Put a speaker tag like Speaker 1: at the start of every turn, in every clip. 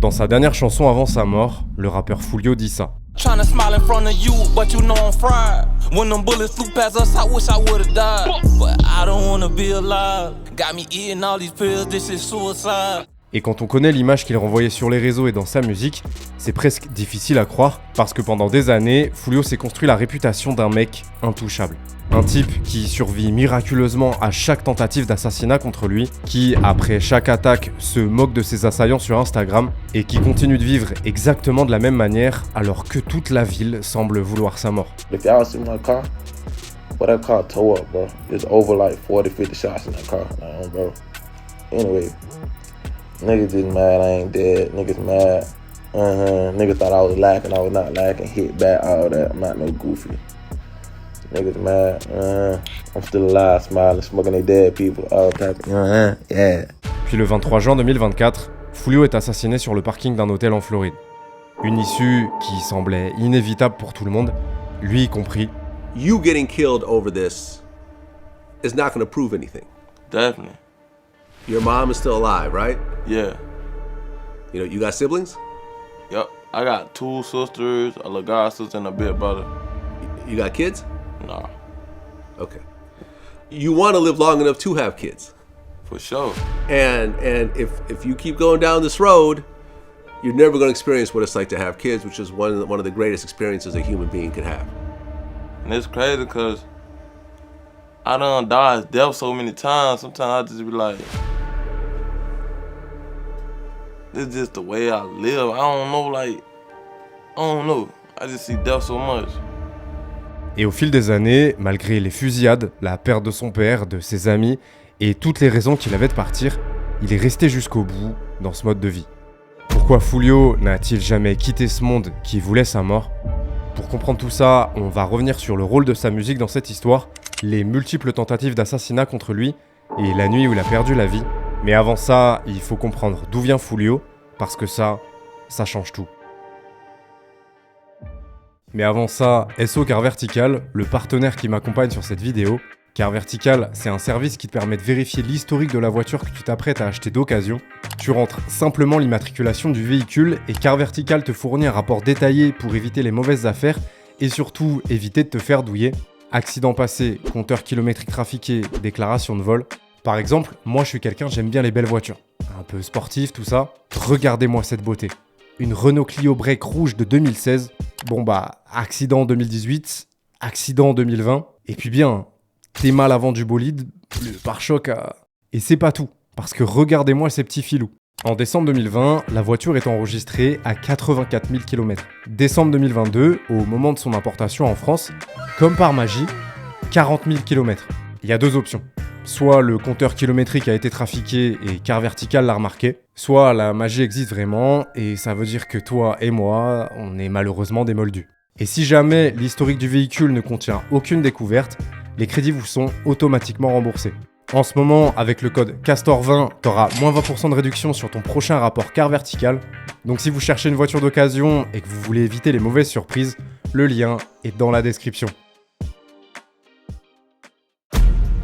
Speaker 1: Dans sa dernière chanson avant sa mort, le rappeur Foolio dit ça.
Speaker 2: Tryna smile in front of you, but you know I'm fried. When them bullets flew past us, I wish I would've died. But I don't wanna be alive. Got me eating all these pills, this is suicide.
Speaker 1: Et quand on connaît l'image qu'il renvoyait sur les réseaux et dans sa musique, c'est presque difficile à croire, parce que pendant des années, Foolio s'est construit la réputation d'un mec intouchable. Un type qui survit miraculeusement à chaque tentative d'assassinat contre lui, qui, après chaque attaque, se moque de ses assaillants sur Instagram, et qui continue de vivre exactement de la même manière, alors que toute la ville semble vouloir sa mort.
Speaker 3: If y'all see my car, well, that car tore up, bro. There's over like 40, 50 shots in that car, bro. Anyway, niggas just mad I ain't dead. Niggas mad. Niggas thought I was lacking. I was not lacking. Hit back, all that. I'm not no goofy. Niggas mad. I'm still alive, smiling, smoking they dead people, all type. Yeah.
Speaker 1: Puis le 23 juin 2024, Foolio est assassiné sur le parking d'un hôtel en Floride. Une issue qui semblait inévitable pour tout le monde, lui y compris.
Speaker 4: You getting killed over this is not going to prove anything.
Speaker 5: Definitely.
Speaker 4: Your mom is still alive, right?
Speaker 5: Yeah.
Speaker 4: You know, you got siblings?
Speaker 5: Yep. I got 2 sisters, a little god sister, and a big brother.
Speaker 4: You got kids?
Speaker 5: Nah.
Speaker 4: Okay. You want to live long enough to have kids.
Speaker 5: For sure.
Speaker 4: And if you keep going down this road, you're never going to experience what it's like to have kids, which is one of the greatest experiences a human being could have.
Speaker 5: And it's crazy because I done dodged death so many times. Sometimes I just be like, this is just the way I live. I don't know. I just see death so much.
Speaker 1: Et au fil des années, malgré les fusillades, la perte de son père, de ses amis, et toutes les raisons qu'il avait de partir, il est resté jusqu'au bout dans ce mode de vie. Pourquoi Foolio n'a-t-il jamais quitté ce monde qui voulait sa mort ? Pour comprendre tout ça, on va revenir sur le rôle de sa musique dans cette histoire, les multiples tentatives d'assassinat contre lui, et la nuit où il a perdu la vie. Mais avant ça, il faut comprendre d'où vient Foolio, parce que ça change tout. Mais avant ça, SO Car Vertical, le partenaire qui m'accompagne sur cette vidéo. Car Vertical, c'est un service qui te permet de vérifier l'historique de la voiture que tu t'apprêtes à acheter d'occasion. Tu rentres simplement l'immatriculation du véhicule et Car Vertical te fournit un rapport détaillé pour éviter les mauvaises affaires et surtout éviter de te faire douiller. Accident passé, compteur kilométrique trafiqué, déclaration de vol. Par exemple, moi je suis quelqu'un, j'aime bien les belles voitures. Un peu sportif, tout ça. Regardez-moi cette beauté. Une Renault Clio Break rouge de 2016. Bon bah, accident en 2018, accident en 2020. Et puis bien, t'es mal avant du bolide, le pare-choc a... Et c'est pas tout, parce que regardez-moi ces petits filous. En décembre 2020, la voiture est enregistrée à 84 000 km. Décembre 2022, au moment de son importation en France, comme par magie, 40 000 km. Il y a 2 options. Soit le compteur kilométrique a été trafiqué et Car Vertical l'a remarqué, soit la magie existe vraiment et ça veut dire que toi et moi, on est malheureusement des moldus. Et si jamais l'historique du véhicule ne contient aucune découverte, les crédits vous sont automatiquement remboursés. En ce moment, avec le code CASTOR20, t'auras moins 20% de réduction sur ton prochain rapport Car Vertical. Donc si vous cherchez une voiture d'occasion et que vous voulez éviter les mauvaises surprises, le lien est dans la description.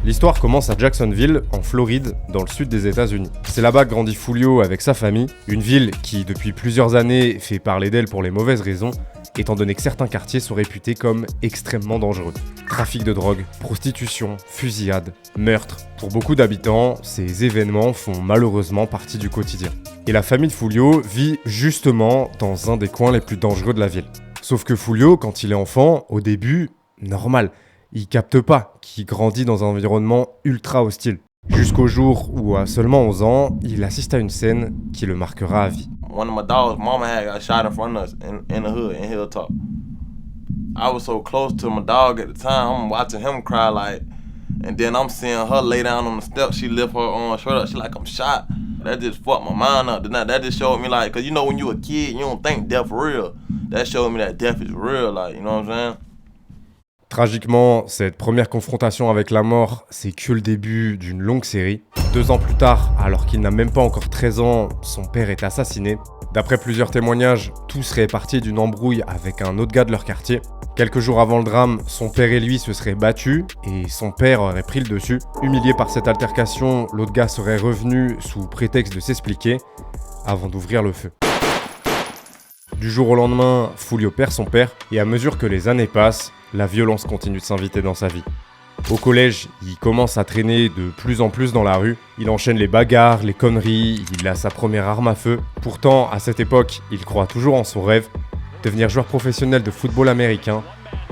Speaker 1: L'histoire commence à Jacksonville, en Floride, dans le sud des États-Unis. C'est là-bas que grandit Foolio avec sa famille, une ville qui, depuis plusieurs années, fait parler d'elle pour les mauvaises raisons, étant donné que certains quartiers sont réputés comme extrêmement dangereux. Trafic de drogue, prostitution, fusillade, meurtre. Pour beaucoup d'habitants, ces événements font malheureusement partie du quotidien. Et la famille de Foolio vit justement dans un des coins les plus dangereux de la ville. Sauf que Foolio, quand il est enfant, au début, normal. Il capte pas qu'il grandit dans un environnement ultra hostile. Jusqu'au jour où, à seulement 11 ans, il assiste à une scène qui le marquera à vie.
Speaker 5: One of my dogs, mama had got shot in front of us in the hood, in Hilltop. I was so close to my dog at the time, I'm watching him cry like, and then I'm seeing her lay down on the steps, she lift her arm straight up, she like, I'm shot. That just fucked my mind up. That just showed me like, cause you know when you a kid, you don't think death real. That showed me that death is real, like, you know what I'm saying?
Speaker 1: Tragiquement, cette première confrontation avec la mort, c'est que le début d'une longue série. 2 ans plus tard, alors qu'il n'a même pas encore 13 ans, son père est assassiné. D'après plusieurs témoignages, tout serait parti d'une embrouille avec un autre gars de leur quartier. Quelques jours avant le drame, son père et lui se seraient battus et son père aurait pris le dessus. Humilié par cette altercation, l'autre gars serait revenu sous prétexte de s'expliquer avant d'ouvrir le feu. Du jour au lendemain, Foulio perd son père et à mesure que les années passent, la violence continue de s'inviter dans sa vie. Au collège, il commence à traîner de plus en plus dans la rue, il enchaîne les bagarres, les conneries, il a sa première arme à feu. Pourtant, à cette époque, il croit toujours en son rêve, devenir joueur professionnel de football américain,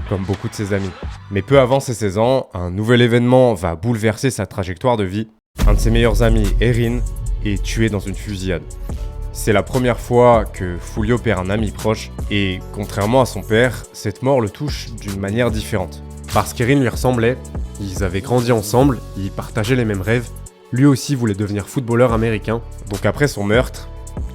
Speaker 1: comme beaucoup de ses amis. Mais peu avant ses 16 ans, un nouvel événement va bouleverser sa trajectoire de vie. Un de ses meilleurs amis, Erin, est tué dans une fusillade. C'est la première fois que Foulio perd un ami proche, et contrairement à son père, cette mort le touche d'une manière différente. Parce qu'Erin lui ressemblait, ils avaient grandi ensemble, ils partageaient les mêmes rêves, lui aussi voulait devenir footballeur américain, donc après son meurtre,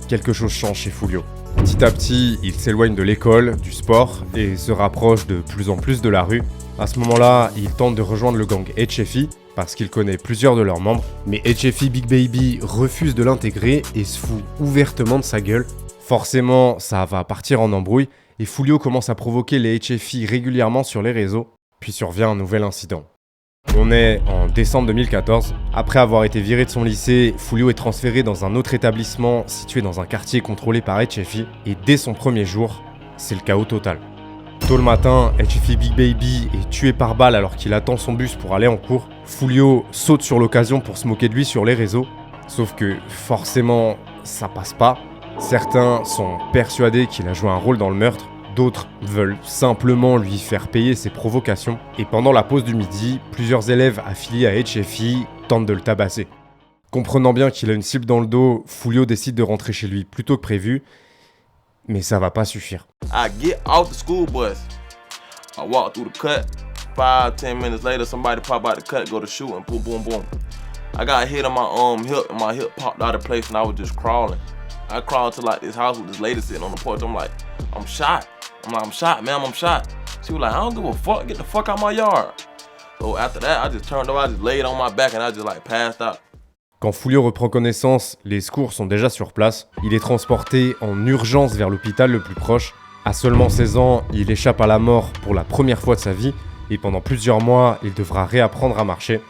Speaker 1: quelque chose change chez Foulio. Petit à petit, il s'éloigne de l'école, du sport, et se rapproche de plus en plus de la rue. À ce moment-là, il tente de rejoindre le gang HFI, parce qu'il connaît plusieurs de leurs membres, mais HFI Big Baby refuse de l'intégrer et se fout ouvertement de sa gueule. Forcément, ça va partir en embrouille, et Foulio commence à provoquer les HFI régulièrement sur les réseaux, puis survient un nouvel incident. On est en décembre 2014. Après avoir été viré de son lycée, Foulio est transféré dans un autre établissement situé dans un quartier contrôlé par HFI, et dès son premier jour, c'est le chaos total. Tôt le matin, HFI Big Baby est tué par balle alors qu'il attend son bus pour aller en cours. Foulio saute sur l'occasion pour se moquer de lui sur les réseaux, sauf que forcément, ça passe pas. Certains sont persuadés qu'il a joué un rôle dans le meurtre, d'autres veulent simplement lui faire payer ses provocations. Et pendant la pause du midi, plusieurs élèves affiliés à HFI tentent de le tabasser. Comprenant bien qu'il a une cible dans le dos, Foulio décide de rentrer chez lui plus tôt que prévu, mais ça va pas suffire.
Speaker 5: I get off the school bus. I walk through the cut. 5-10 minutes later, somebody pop out the cut, go to shoot, and boom, boom, boom. I got hit on my hip, and my hip popped out of place, and I was just crawling. I crawled to like this house with this lady sitting on the porch. I'm like, I'm shot. I'm shot, ma'am, I'm shot. She was like, I don't give a fuck, get the fuck out my yard. So after that, I just turned over, I just laid on my back, and I just like passed out.
Speaker 1: Quand Foulio reprend connaissance, les secours sont déjà sur place. Il est transporté en urgence vers l'hôpital le plus proche. À seulement 16 ans, il échappe à la mort pour la première fois de sa vie et pendant plusieurs mois, il devra réapprendre à marcher.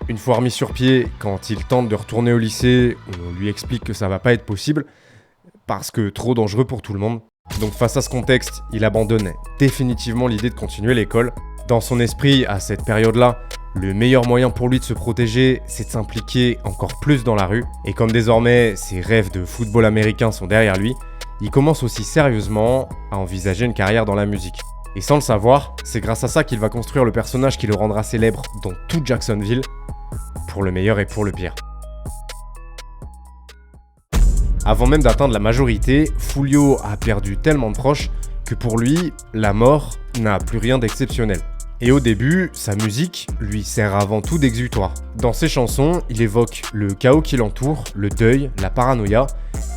Speaker 1: Une fois remis sur pied, quand il tente de retourner au lycée, on lui explique que ça va pas être possible parce que trop dangereux pour tout le monde. Donc face à ce contexte, il abandonne définitivement l'idée de continuer l'école. Dans son esprit, à cette période-là, le meilleur moyen pour lui de se protéger, c'est de s'impliquer encore plus dans la rue. Et comme désormais, ses rêves de football américain sont derrière lui, il commence aussi sérieusement à envisager une carrière dans la musique. Et sans le savoir, c'est grâce à ça qu'il va construire le personnage qui le rendra célèbre dans toute Jacksonville, pour le meilleur et pour le pire. Avant même d'atteindre la majorité, Foulio a perdu tellement de proches que pour lui, la mort n'a plus rien d'exceptionnel. Et au début, sa musique lui sert avant tout d'exutoire. Dans ses chansons, il évoque le chaos qui l'entoure, le deuil, la paranoïa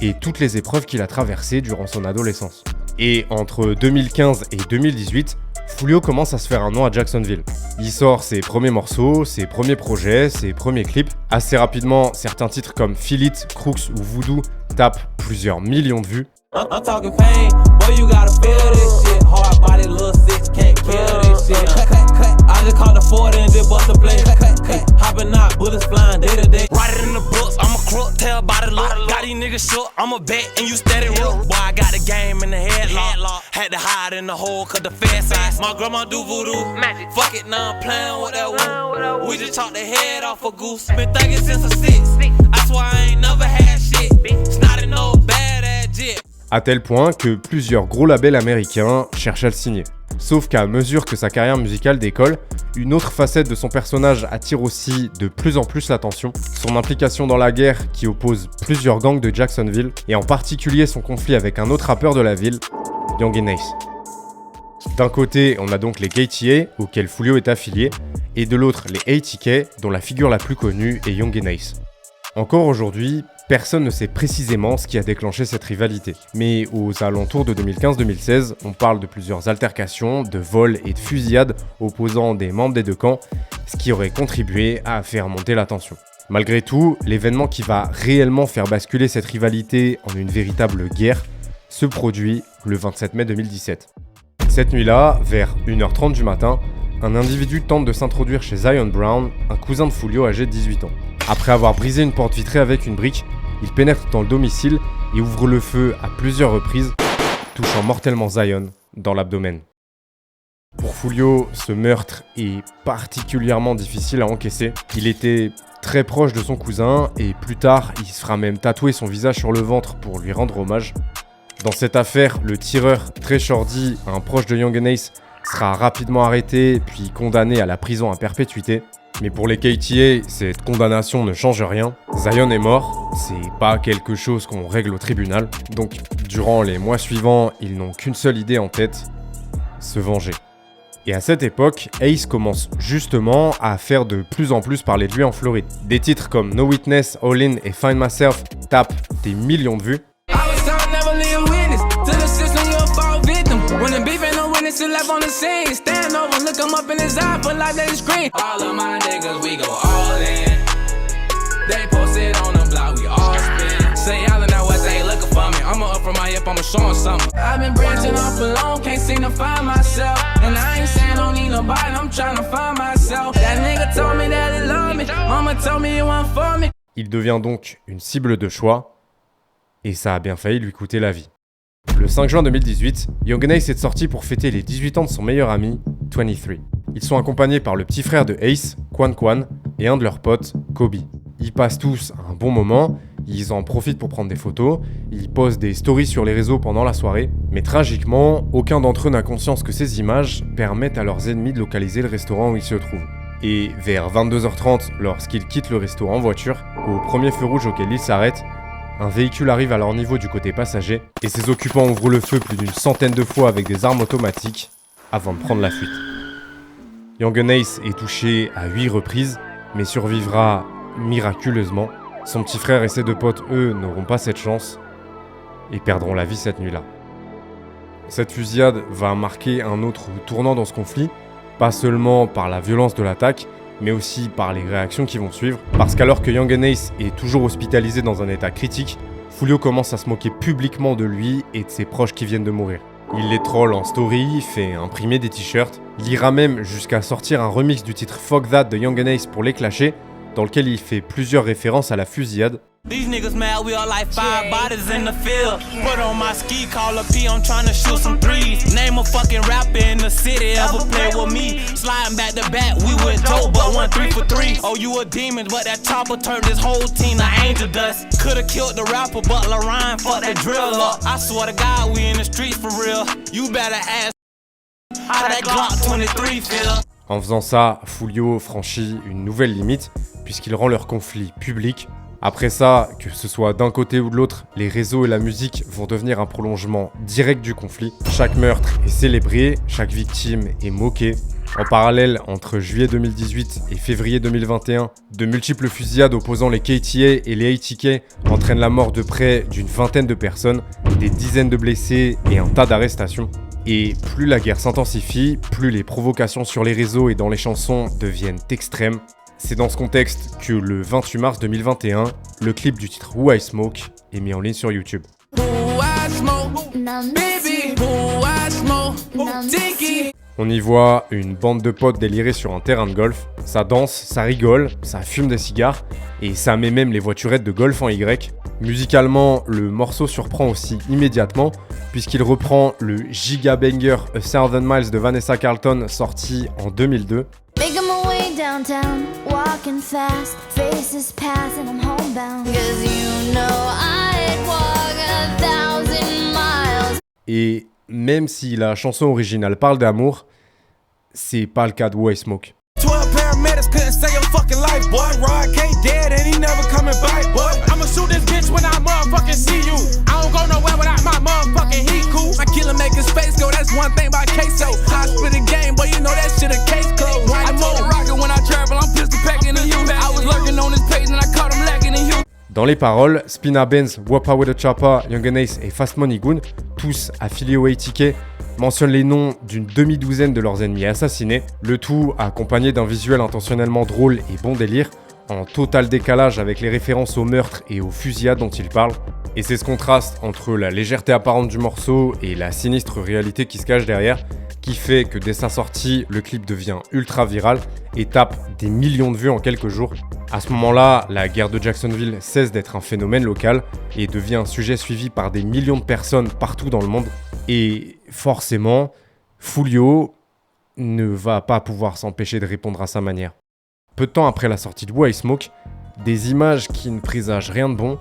Speaker 1: et toutes les épreuves qu'il a traversées durant son adolescence. Et entre 2015 et 2018, Foulio commence à se faire un nom à Jacksonville. Il sort ses premiers morceaux, ses premiers projets, ses premiers clips. Assez rapidement, certains titres comme Feel It, Crooks ou Voodoo tapent plusieurs millions de vues.
Speaker 2: I'm talking pain, boy, you gotta feel this shit. Hard body, little six, can't kill this shit. Cut. I just caught the 40 and just bust the blade. Cut. Hopping out, bullets flying day to day. Write it in the books, I'm a crook, tell by the look. Got these niggas shook, I'm a bet and you steady rook. Boy, I got the game in the headlock. Had to hide in the hole cause the feds ass. My grandma do voodoo. Magic. Fuck it, now I'm playing with that woo. We just chopped the head off a goose. Been thinking since a 6. That's why I ain't never had shit. Snotty no bad ass jit.
Speaker 1: À tel point que plusieurs gros labels américains cherchent à le signer. Sauf qu'à mesure que sa carrière musicale décolle, une autre facette de son personnage attire aussi de plus en plus l'attention. Son implication dans la guerre qui oppose plusieurs gangs de Jacksonville, et en particulier son conflit avec un autre rappeur de la ville, Young Ace. D'un côté, on a donc les KTA, auxquels Foulio est affilié, et de l'autre, les ATK, dont la figure la plus connue est Young Ace. Encore aujourd'hui, personne ne sait précisément ce qui a déclenché cette rivalité. Mais aux alentours de 2015-2016, on parle de plusieurs altercations, de vols et de fusillades opposant des membres des deux camps, ce qui aurait contribué à faire monter la tension. Malgré tout, l'événement qui va réellement faire basculer cette rivalité en une véritable guerre se produit le 27 mai 2017. Cette nuit-là, vers 1h30 du matin, un individu tente de s'introduire chez Zion Brown, un cousin de Foulio âgé de 18 ans. Après avoir brisé une porte vitrée avec une brique, il pénètre dans le domicile et ouvre le feu à plusieurs reprises. touchant mortellement Zion dans l'abdomen. Pour Foolio, ce meurtre est particulièrement difficile à encaisser. Il était très proche de son cousin et plus tard, il se fera même tatouer son visage sur le ventre pour lui rendre hommage. Dans cette affaire, le tireur Trey Shorty, un proche de Young Ace, sera rapidement arrêté puis condamné à la prison à perpétuité. Mais pour les KTA, cette condamnation ne change rien. Zion est mort, c'est pas quelque chose qu'on règle au tribunal. Donc, durant les mois suivants, ils n'ont qu'une seule idée en tête, se venger. Et à cette époque, Ace commence justement à faire de plus en plus parler de lui en Floride. Des titres comme No Witness, All In et Find Myself tapent des millions de vues.
Speaker 2: Still left on the scene, stand over, look him up in his eye, but like they scream. All of my niggas, we go all in. They posted on the block, we all spin. Say y'all know what they looking for me. I'ma up from my hip, I'ma show 'em something. I've been branching off alone, can't seem to find myself. And I ain't saying don't need nobody, I'm trying to find myself. That nigga told me that he loved me, mama told me you want for me.
Speaker 1: Il devient donc une cible de choix, et ça a bien failli lui coûter la vie. Le 5 juin 2018, Young Ace est sorti pour fêter les 18 ans de son meilleur ami, 23. Ils sont accompagnés par le petit frère de Ace, Quan, et un de leurs potes, Kobe. Ils passent tous un bon moment, ils en profitent pour prendre des photos, ils postent des stories sur les réseaux pendant la soirée, mais tragiquement, aucun d'entre eux n'a conscience que ces images permettent à leurs ennemis de localiser le restaurant où ils se trouvent. Et vers 22h30, lorsqu'ils quittent le restaurant en voiture, au premier feu rouge auquel ils s'arrêtent, un véhicule arrive à leur niveau du côté passager et ses occupants ouvrent le feu plus d'une centaine de fois avec des armes automatiques avant de prendre la fuite. Young Ace est touché à 8 reprises mais survivra miraculeusement. Son petit frère et ses deux potes, eux, n'auront pas cette chance et perdront la vie cette nuit-là. Cette fusillade va marquer un autre tournant dans ce conflit, pas seulement par la violence de l'attaque, mais aussi par les réactions qui vont suivre. Parce qu'alors que Young Ace est toujours hospitalisé dans un état critique, Foolio commence à se moquer publiquement de lui et de ses proches qui viennent de mourir. Il les troll en story, fait imprimer des t-shirts, il ira même jusqu'à sortir un remix du titre Fuck That de Young Ace pour les clasher, dans lequel il fait plusieurs références à la fusillade.
Speaker 2: These niggas mad, we all like 5 bodies in the field. Put on my ski collar P, I'm trying to shoot some threes. Name a fucking rapper in the city, ever play with me. Sliding back to back, we went dope, but 1 3 for 3. Oh, you a demon, but that chopper turned this whole team to angel dust. Could've killed the rapper, but Lorraine fucked that drill up. I swear to God, we in the streets for real. You better ask how that Glock 23 feel.
Speaker 1: En faisant ça, Foolio franchit une nouvelle limite, puisqu'il rend leur conflit public. Après ça, que ce soit d'un côté ou de l'autre, les réseaux et la musique vont devenir un prolongement direct du conflit. Chaque meurtre est célébré, chaque victime est moquée. En parallèle, entre juillet 2018 et février 2021, de multiples fusillades opposant les KTA et les ATK entraînent la mort de près d'une vingtaine de personnes, des dizaines de blessés et un tas d'arrestations. Et plus la guerre s'intensifie, plus les provocations sur les réseaux et dans les chansons deviennent extrêmes. C'est dans ce contexte que le 28 mars 2021, le clip du titre Who I Smoke est mis en ligne sur YouTube. On y voit une bande de potes délirés sur un terrain de golf. Ça danse, ça rigole, ça fume des cigares et ça met même les voiturettes de golf en Y. Musicalement, le morceau surprend aussi immédiatement puisqu'il reprend le giga banger A Thousand Miles de Vanessa Carlton sorti en 2002.
Speaker 6: Downtown, walking fast, faces pass and I'm homebound. 'Cause you know I'd walk 1,000 miles.
Speaker 1: Et même si la chanson originale parle d'amour, c'est pas le cas de Who I Smoke.
Speaker 2: 12 paramedics couldn't save your fucking life, boy. Rod K dead and he never coming back, boy. I'ma shoot this bitch when I motherfucking see you. I don't go nowhere without my motherfucking heat cool. I kill him, make his face go, that's one thing about queso. I spit a game, boy, you know that shit a case closed. I told the rocket when I travel, I'm pistol packing in you. I was lurking on his page and I caught him lacking in you.
Speaker 1: Dans les paroles, Spina Benz, Wapa with a Choppa, Young Ace et Fast Money Goon, tous affiliés au ATK, mentionnent les noms d'une demi-douzaine de leurs ennemis assassinés, le tout accompagné d'un visuel intentionnellement drôle et bon délire, en total décalage avec les références aux meurtres et aux fusillades dont ils parlent. Et c'est ce contraste entre la légèreté apparente du morceau et la sinistre réalité qui se cache derrière qui fait que dès sa sortie, le clip devient ultra viral et tape des millions de vues en quelques jours. À ce moment-là, la guerre de Jacksonville cesse d'être un phénomène local et devient un sujet suivi par des millions de personnes partout dans le monde. Et forcément, Foolio ne va pas pouvoir s'empêcher de répondre à sa manière. Peu de temps après la sortie de Who I Smoke, des images qui ne présagent rien de bon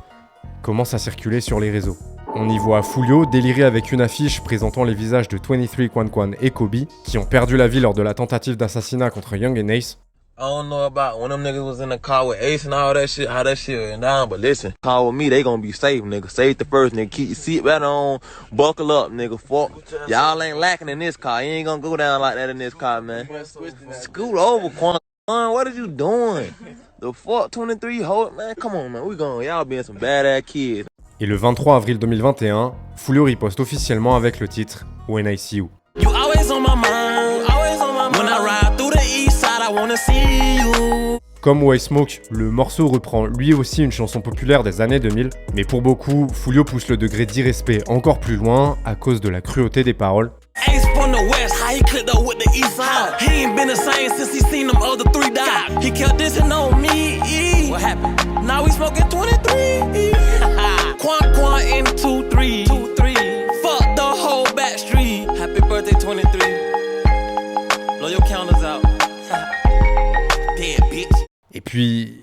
Speaker 1: commencent à circuler sur les réseaux. On y voit Foolio délirer avec une affiche présentant les visages de 23 Quan Quan et Kobe, qui ont perdu la vie lors de la tentative d'assassinat contre Young and Ace.
Speaker 5: I don't know about when them niggas was in the car with Ace and all that shit, how that shit went down, but listen, car with me, they gonna be safe, nigga. Safety first, nigga. Keep your seatbelt on, buckle up, nigga. Fuck. Y'all ain't lacking in this car. You ain't gonna go down like that in this car, man. Scoot over, Quan. What are you doing? The fuck, 23, hold, man. Come on, man. We gonna, y'all being some badass kids.
Speaker 1: Et le 23 avril 2021, Foolio riposte officiellement avec le titre When I See You.
Speaker 2: You always on my mind, always on my mind. When I ride through the east side, I wanna see you.
Speaker 1: Comme Who I Smoke, le morceau reprend lui aussi une chanson populaire des années 2000, mais pour beaucoup, Foolio pousse le degré d'irrespect encore plus loin à cause de la cruauté des paroles.
Speaker 2: Ace from the west, how he clicked up with the east side. He ain't been the same since he seen them other three die. He kept dissing on me. What happened? Now we smoking 23. Quan Quan in 2-3. Fuck the whole back street. Happy birthday 23. Blow your counters out. Dead bitch.
Speaker 1: Et puis,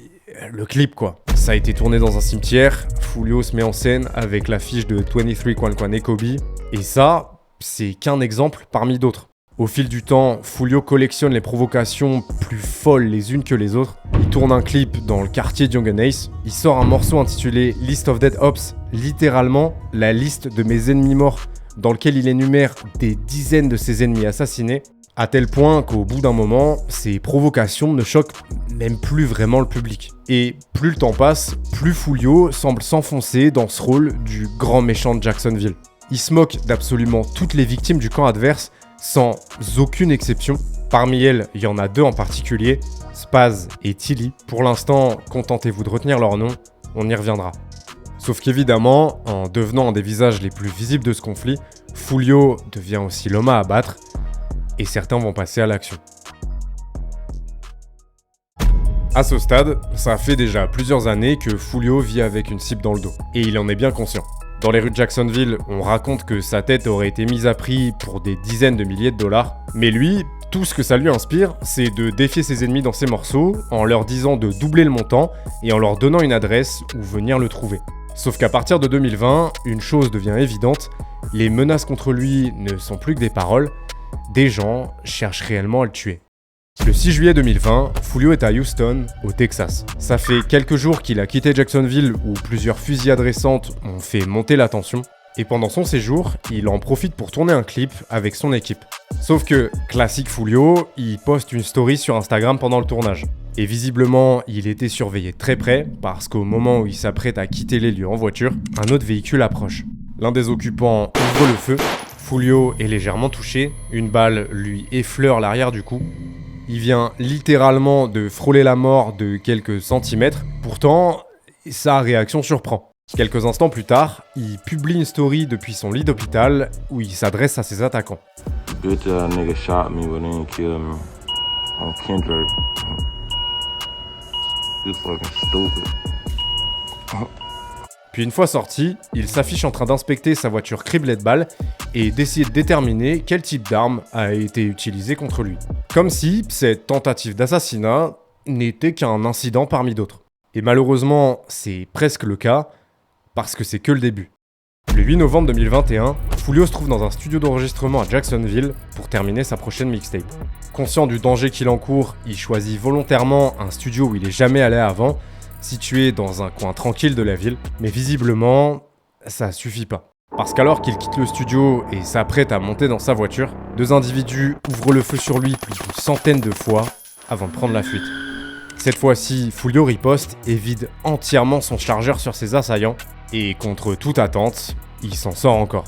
Speaker 1: le clip quoi. Ça a été tourné dans un cimetière, Foolio se met en scène avec l'affiche de 23 Quan Quan et Kobe, et ça, c'est qu'un exemple parmi d'autres. Au fil du temps, Foolio collectionne les provocations plus folles les unes que les autres. Il tourne un clip dans le quartier de Young and Ace. Il sort un morceau intitulé List of Dead Ops, littéralement la liste de mes ennemis morts, dans lequel il énumère des dizaines de ses ennemis assassinés, à tel point qu'au bout d'un moment, ces provocations ne choquent même plus vraiment le public. Et plus le temps passe, plus Foolio semble s'enfoncer dans ce rôle du grand méchant de Jacksonville. Il se moque d'absolument toutes les victimes du camp adverse, sans aucune exception. Parmi elles, il y en a deux en particulier, Spaz et Tilly. Pour l'instant, contentez-vous de retenir leur nom, on y reviendra. Sauf qu'évidemment, en devenant un des visages les plus visibles de ce conflit, Foolio devient aussi l'homme à abattre, et certains vont passer à l'action. À ce stade, ça fait déjà plusieurs années que Foolio vit avec une cible dans le dos, et il en est bien conscient. Dans les rues de Jacksonville, on raconte que sa tête aurait été mise à prix pour des dizaines de milliers de dollars. Mais lui, tout ce que ça lui inspire, c'est de défier ses ennemis dans ses morceaux, en leur disant de doubler le montant et en leur donnant une adresse où venir le trouver. Sauf qu'à partir de 2020, une chose devient évidente, les menaces contre lui ne sont plus que des paroles, des gens cherchent réellement à le tuer. Le 6 juillet 2020, Foolio est à Houston, au Texas. Ça fait quelques jours qu'il a quitté Jacksonville où plusieurs fusillades récentes ont fait monter la tension. Et pendant son séjour, il en profite pour tourner un clip avec son équipe. Sauf que, classique Foolio, il poste une story sur Instagram pendant le tournage. Et visiblement, il était surveillé de très près parce qu'au moment où il s'apprête à quitter les lieux en voiture, un autre véhicule approche. L'un des occupants ouvre le feu. Foolio est légèrement touché, une balle lui effleure l'arrière du cou. Il vient littéralement de frôler la mort de quelques centimètres, pourtant, sa réaction surprend. Quelques instants plus tard, il publie une story depuis son lit d'hôpital où il s'adresse à ses attaquants.
Speaker 5: Bitch ass nigga shot me but didn't kill me. On Kendrick. You fucking stupid.
Speaker 1: Puis une fois sorti, il s'affiche en train d'inspecter sa voiture criblée de balles et d'essayer de déterminer quel type d'arme a été utilisé contre lui. Comme si cette tentative d'assassinat n'était qu'un incident parmi d'autres. Et malheureusement, c'est presque le cas, parce que c'est que le début. Le 8 novembre 2021, Foolio se trouve dans un studio d'enregistrement à Jacksonville pour terminer sa prochaine mixtape. Conscient du danger qu'il encourt, il choisit volontairement un studio où il n'est jamais allé avant, situé dans un coin tranquille de la ville, mais visiblement, ça suffit pas. Parce qu'alors qu'il quitte le studio et s'apprête à monter dans sa voiture, deux individus ouvrent le feu sur lui plus d'une centaine de fois avant de prendre la fuite. Cette fois-ci, Foolio riposte et vide entièrement son chargeur sur ses assaillants, et contre toute attente, il s'en sort encore.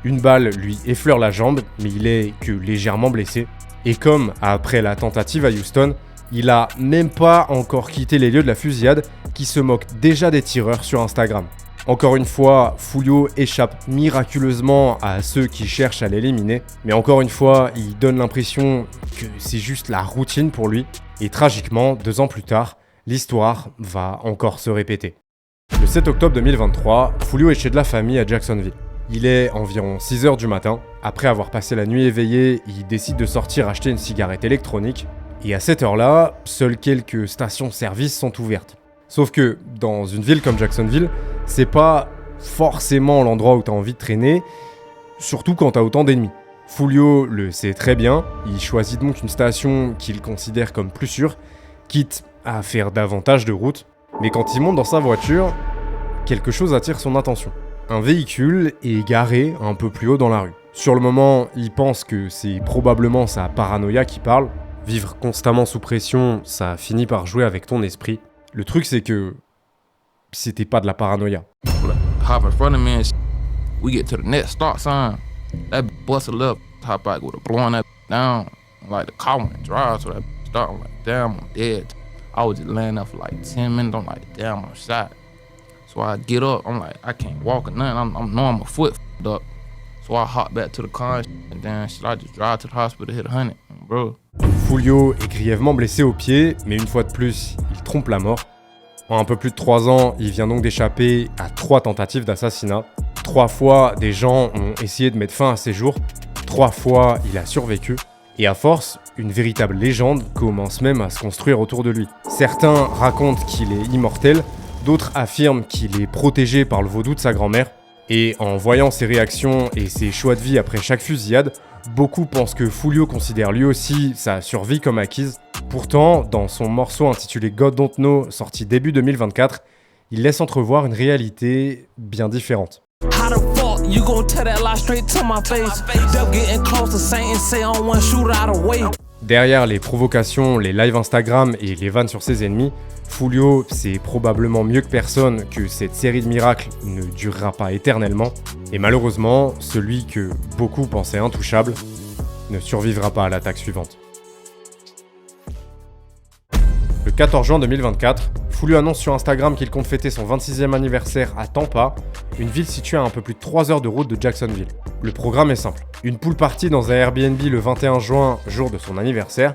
Speaker 1: Une balle lui effleure la jambe, mais il est que légèrement blessé, et comme après la tentative à Houston, il a même pas encore quitté les lieux de la fusillade, qui se moque déjà des tireurs sur Instagram. Encore une fois, Foolio échappe miraculeusement à ceux qui cherchent à l'éliminer, mais encore une fois, il donne l'impression que c'est juste la routine pour lui, et tragiquement, 2 ans plus tard, l'histoire va encore se répéter. Le 7 octobre 2023, Foolio est chez de la famille à Jacksonville. Il est environ 6h du matin. Après avoir passé la nuit éveillé, il décide de sortir acheter une cigarette électronique. Et à cette heure-là, seules quelques stations-service sont ouvertes. Sauf que, dans une ville comme Jacksonville, c'est pas forcément l'endroit où t'as envie de traîner, surtout quand t'as autant d'ennemis. Foolio le sait très bien, il choisit donc une station qu'il considère comme plus sûre, quitte à faire davantage de route. Mais quand il monte dans sa voiture, quelque chose attire son attention. Un véhicule est garé un peu plus haut dans la rue. Sur le moment, il pense que c'est probablement sa paranoïa qui parle. Vivre constamment sous pression, ça finit par jouer avec ton esprit. Le truc, c'est que c'était pas de la paranoïa.
Speaker 7: Hop in front of me and we get to the next stop sign. That busted up, top back would have blown that down. Like the car went dry, so that start. I'm like, damn, I'm dead. I was just laying there for like 10 minutes. I'm like, damn, I'm shot. So I get up, I'm like, I can't walk or nothing. I know my foot f***ed up. So I hop back to the car and then I just drive to the hospital, hit 100, bro.
Speaker 1: Foolio est grièvement blessé au pied, mais une fois de plus, il trompe la mort. En un peu plus de 3 ans, il vient donc d'échapper à 3 tentatives d'assassinat. 3 fois, des gens ont essayé de mettre fin à ses jours. 3 fois, il a survécu. Et à force, une véritable légende commence même à se construire autour de lui. Certains racontent qu'il est immortel, d'autres affirment qu'il est protégé par le vaudou de sa grand-mère. Et en voyant ses réactions et ses choix de vie après chaque fusillade, beaucoup pensent que Foolio considère lui aussi sa survie comme acquise. Pourtant, dans son morceau intitulé God Don't Know, sorti début 2024, il laisse entrevoir une réalité bien différente.
Speaker 2: How the fuck you gon' tell that lie straight to my face? Them getting close to Satan, say on one shooter out of way.
Speaker 1: Derrière les provocations, les lives Instagram et les vannes sur ses ennemis, Foolio sait probablement mieux que personne que cette série de miracles ne durera pas éternellement. Et malheureusement, celui que beaucoup pensaient intouchable ne survivra pas à l'attaque suivante. Le 14 juin 2024, Foolio annonce sur Instagram qu'il compte fêter son 26e anniversaire à Tampa, une ville située à un peu plus de 3 heures de route de Jacksonville. Le programme est simple. Une pool party dans un Airbnb le 21 juin, jour de son anniversaire,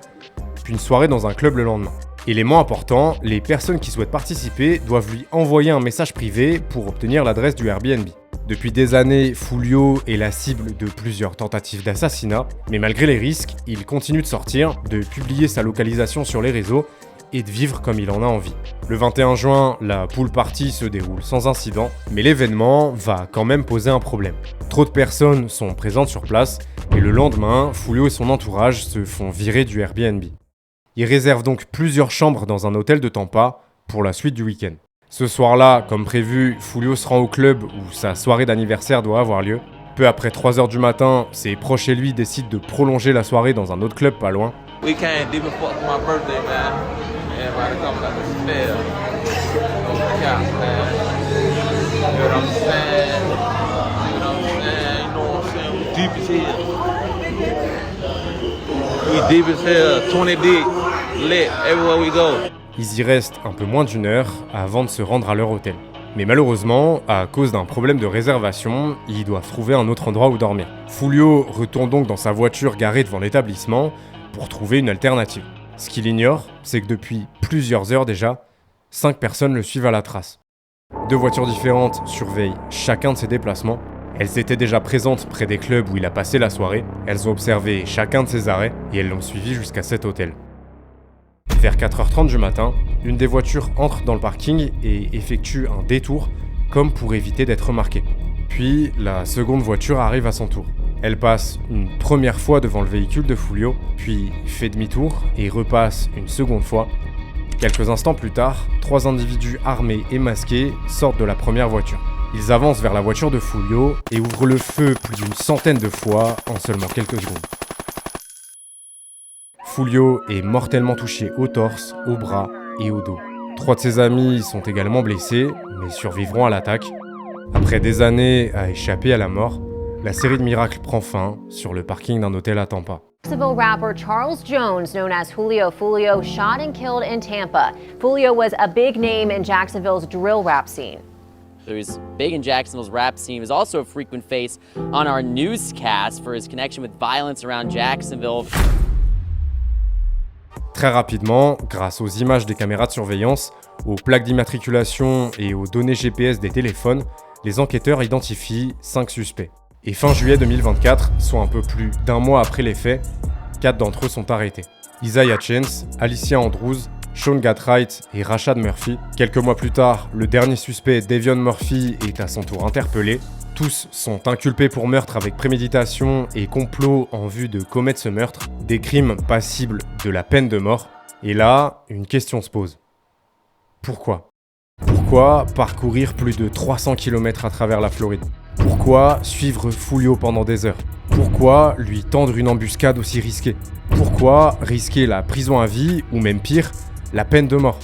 Speaker 1: puis une soirée dans un club le lendemain. Élément important, les personnes qui souhaitent participer doivent lui envoyer un message privé pour obtenir l'adresse du Airbnb. Depuis des années, Foolio est la cible de plusieurs tentatives d'assassinat, mais malgré les risques, il continue de sortir, de publier sa localisation sur les réseaux et de vivre comme il en a envie. Le 21 juin, la pool party se déroule sans incident, mais l'événement va quand même poser un problème. Trop de personnes sont présentes sur place, et le lendemain, Foolio et son entourage se font virer du Airbnb. Ils réservent donc plusieurs chambres dans un hôtel de Tampa pour la suite du week-end. Ce soir-là, comme prévu, Foolio se rend au club où sa soirée d'anniversaire doit avoir lieu. Peu après 3h du matin, ses proches et lui décident de prolonger la soirée dans un autre club pas loin.
Speaker 5: We can't even fuck for my birthday, man. Everybody comes out to spell. No cap, man. You know what I'm saying? You know what I'm saying? You know what I'm saying? We deep as hell. We deep as hell. 20 deep. Lit everywhere we go.
Speaker 1: Ils y restent un peu moins d'1 heure avant de se rendre à leur hôtel. Mais malheureusement, à cause d'un problème de réservation, ils doivent trouver un autre endroit où dormir. Foolio retourne donc dans sa voiture garée devant l'établissement pour trouver une alternative. Ce qu'il ignore, c'est que depuis plusieurs heures déjà, 5 personnes le suivent à la trace. 2 voitures différentes surveillent chacun de ses déplacements. Elles étaient déjà présentes près des clubs où il a passé la soirée. Elles ont observé chacun de ses arrêts et elles l'ont suivi jusqu'à cet hôtel. Vers 4h30 du matin, une des voitures entre dans le parking et effectue un détour comme pour éviter d'être remarquée. Puis, la seconde voiture arrive à son tour. Elle passe une première fois devant le véhicule de Foolio, puis fait demi-tour et repasse une seconde fois. Quelques instants plus tard, 3 individus armés et masqués sortent de la première voiture. Ils avancent vers la voiture de Foolio et ouvrent le feu plus d'une centaine de fois en seulement quelques secondes. Foolio est mortellement touché au torse, au bras et au dos. 3 de ses amis sont également blessés, mais survivront à l'attaque. Après des années à échapper à la mort, la série de miracles prend fin sur le parking d'un hôtel à Tampa.
Speaker 8: Jacksonville rapper Charles Jones, known as Foolio, shot and killed in Tampa. Foolio was a big name in Jacksonville's drill rap scene.
Speaker 9: He was big in Jacksonville's rap scene. He was also a frequent face on our newscast for his connection with violence around Jacksonville.
Speaker 1: Très rapidement, grâce aux images des caméras de surveillance, aux plaques d'immatriculation et aux données GPS des téléphones, les enquêteurs identifient 5 suspects. Et fin juillet 2024, soit un peu plus d'un mois après les faits, 4 d'entre eux sont arrêtés. Isaiah Chance, Alicia Andrews, Sean Gatright et Rashad Murphy. Quelques mois plus tard, le dernier suspect, Davion Murphy, est à son tour interpellé. Tous sont inculpés pour meurtre avec préméditation et complot en vue de commettre ce meurtre, des crimes passibles de la peine de mort. Et là, une question se pose. Pourquoi ? Pourquoi parcourir plus de 300 km à travers la Floride ? Pourquoi suivre Foolio pendant des heures ? Pourquoi lui tendre une embuscade aussi risquée ? Pourquoi risquer la prison à vie ou même pire, la peine de mort ?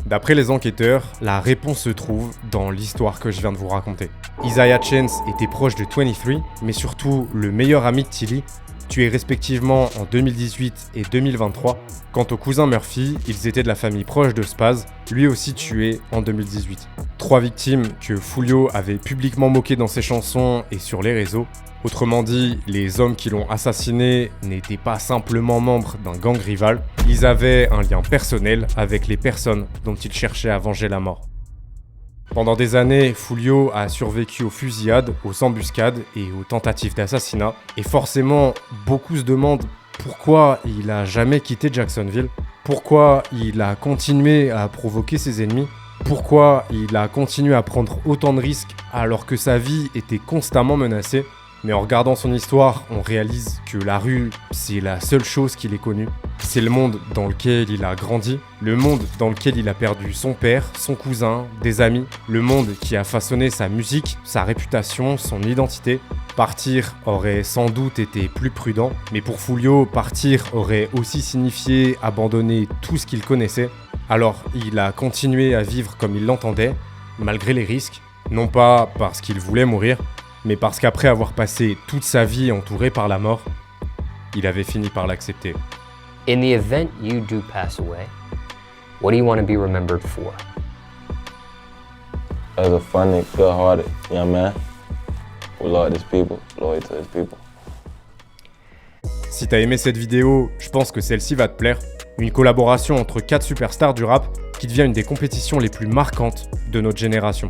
Speaker 1: D'après les enquêteurs, la réponse se trouve dans l'histoire que je viens de vous raconter. Isaiah Chance était proche de 23, mais surtout le meilleur ami de Tilly, tués respectivement en 2018 et 2023. Quant au cousin Murphy, ils étaient de la famille proche de Spaz, lui aussi tué en 2018. 3 victimes que Foolio avait publiquement moquées dans ses chansons et sur les réseaux. Autrement dit, les hommes qui l'ont assassiné n'étaient pas simplement membres d'un gang rival, ils avaient un lien personnel avec les personnes dont ils cherchaient à venger la mort. Pendant des années, Foolio a survécu aux fusillades, aux embuscades et aux tentatives d'assassinat. Et forcément, beaucoup se demandent pourquoi il a jamais quitté Jacksonville, pourquoi il a continué à provoquer ses ennemis, pourquoi il a continué à prendre autant de risques alors que sa vie était constamment menacée. Mais en regardant son histoire, on réalise que la rue, c'est la seule chose qu'il ait connue. C'est le monde dans lequel il a grandi, le monde dans lequel il a perdu son père, son cousin, des amis, le monde qui a façonné sa musique, sa réputation, son identité. Partir aurait sans doute été plus prudent, mais pour Foolio, partir aurait aussi signifié abandonner tout ce qu'il connaissait. Alors il a continué à vivre comme il l'entendait, malgré les risques, non pas parce qu'il voulait mourir, mais parce qu'après avoir passé toute sa vie entouré par la mort, il avait fini par l'accepter.
Speaker 10: In the event you do pass away, what do you want to be remembered for?
Speaker 3: As a funny, good-hearted young man who loved his people, loyal to his people.
Speaker 1: Si t'as aimé cette vidéo, je pense que celle-ci va te plaire. Une collaboration entre 4 superstars du rap qui devient une des compétitions les plus marquantes de notre génération.